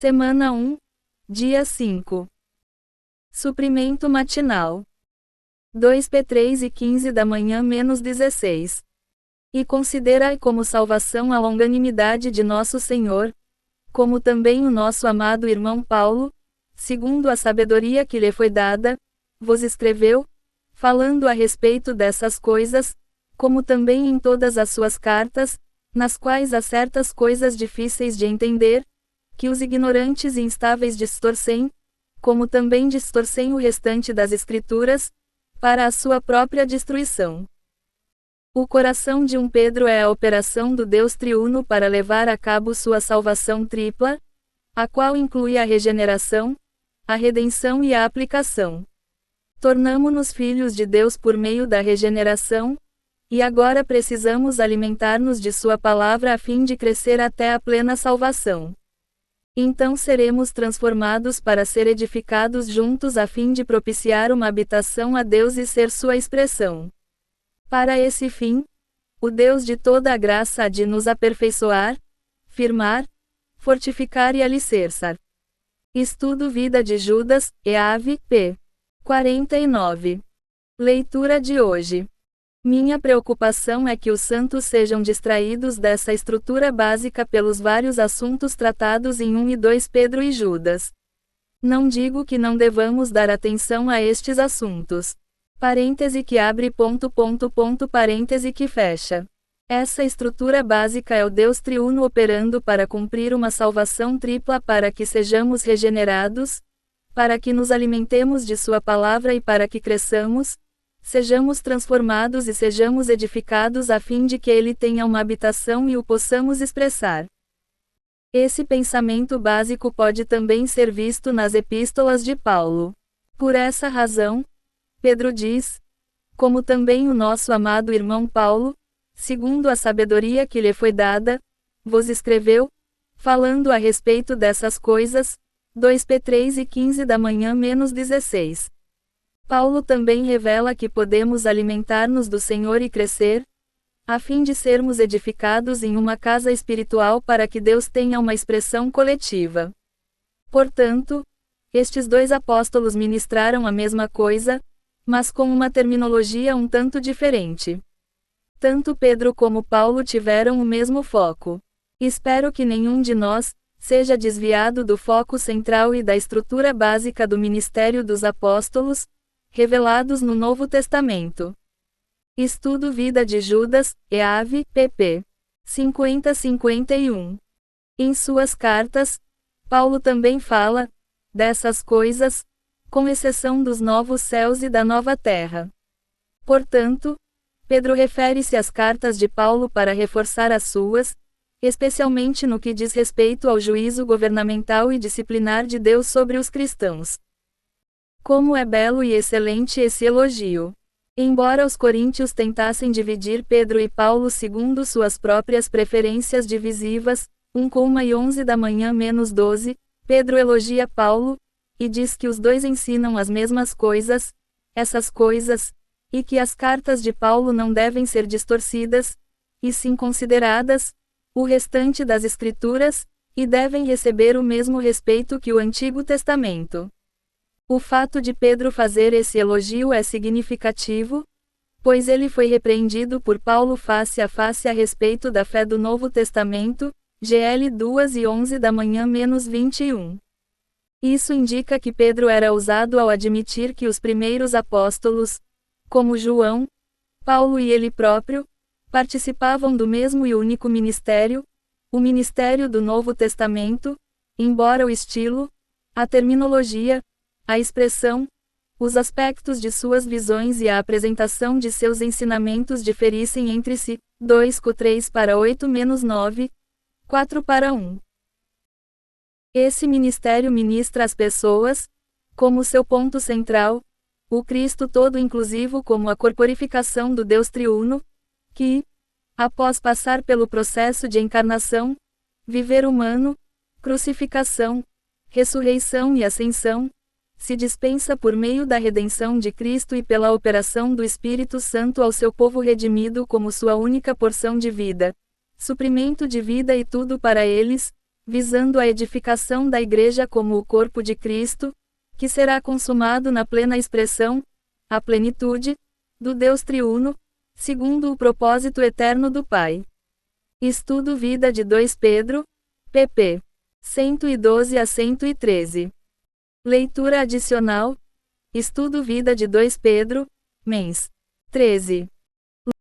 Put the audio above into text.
Semana 1, dia 5. Suprimento matinal. 2p3:15 da manhã menos 16. E considerai como salvação a longanimidade de nosso Senhor, como também o nosso amado irmão Paulo, segundo a sabedoria que lhe foi dada, vos escreveu, falando a respeito dessas coisas, como também em todas as suas cartas, nas quais há certas coisas difíceis de entender, que os ignorantes e instáveis distorcem, como também distorcem o restante das Escrituras, para a sua própria destruição. O coração de um Pedro é a operação do Deus triuno para levar a cabo sua salvação tripla, a qual inclui a regeneração, a redenção e a aplicação. Tornamo-nos filhos de Deus por meio da regeneração, e agora precisamos alimentar-nos de sua palavra a fim de crescer até a plena salvação. Então seremos transformados para ser edificados juntos a fim de propiciar uma habitação a Deus e ser sua expressão. Para esse fim, o Deus de toda a graça há de nos aperfeiçoar, firmar, fortificar e alicerçar. Estudo Vida de Judas, EAV, p. 49. Leitura de hoje. Minha preocupação é que os santos sejam distraídos dessa estrutura básica pelos vários assuntos tratados em 1 e 2 Pedro e Judas. Não digo que não devamos dar atenção a estes assuntos. Parêntese que abre ... parêntese que fecha. Essa estrutura básica é o Deus triuno operando para cumprir uma salvação tripla para que sejamos regenerados, para que nos alimentemos de sua palavra e para que cresçamos, sejamos transformados e sejamos edificados a fim de que ele tenha uma habitação e o possamos expressar. Esse pensamento básico pode também ser visto nas epístolas de Paulo. Por essa razão, Pedro diz, como também o nosso amado irmão Paulo, segundo a sabedoria que lhe foi dada, vos escreveu, falando a respeito dessas coisas, 2p3:15 da manhã menos 16. Paulo também revela que podemos alimentar-nos do Senhor e crescer, a fim de sermos edificados em uma casa espiritual para que Deus tenha uma expressão coletiva. Portanto, estes dois apóstolos ministraram a mesma coisa, mas com uma terminologia um tanto diferente. Tanto Pedro como Paulo tiveram o mesmo foco. Espero que nenhum de nós seja desviado do foco central e da estrutura básica do ministério dos apóstolos, revelados no Novo Testamento. Estudo Vida de Judas, EAV, pp. 50-51. Em suas cartas, Paulo também fala dessas coisas, com exceção dos novos céus e da nova terra. Portanto, Pedro refere-se às cartas de Paulo para reforçar as suas, especialmente no que diz respeito ao juízo governamental e disciplinar de Deus sobre os cristãos. Como é belo e excelente esse elogio! Embora os coríntios tentassem dividir Pedro e Paulo segundo suas próprias preferências divisivas, 1,11 da manhã menos 12, Pedro elogia Paulo, e diz que os dois ensinam as mesmas coisas, essas coisas, e que as cartas de Paulo não devem ser distorcidas, e sim consideradas, o restante das Escrituras, e devem receber o mesmo respeito que o Antigo Testamento. O fato de Pedro fazer esse elogio é significativo, pois ele foi repreendido por Paulo face a face a respeito da fé do Novo Testamento, GL 2:11 da manhã menos 21. Isso indica que Pedro era ousado ao admitir que os primeiros apóstolos, como João, Paulo e ele próprio, participavam do mesmo e único ministério, o ministério do Novo Testamento, embora o estilo, a terminologia, a expressão, os aspectos de suas visões e a apresentação de seus ensinamentos diferissem entre si, 2:3-8-9, 4:1. Esse ministério ministra às pessoas, como seu ponto central, o Cristo todo inclusivo como a corporificação do Deus triuno, que, após passar pelo processo de encarnação, viver humano, crucificação, ressurreição e ascensão, se dispensa por meio da redenção de Cristo e pela operação do Espírito Santo ao seu povo redimido como sua única porção de vida, suprimento de vida e tudo para eles, visando a edificação da Igreja como o corpo de Cristo, que será consumado na plena expressão, a plenitude, do Deus triuno, segundo o propósito eterno do Pai. Estudo Vida de 2 Pedro, pp. 112 a 113. Leitura adicional. Estudo Vida de 2 Pedro, mens. 13.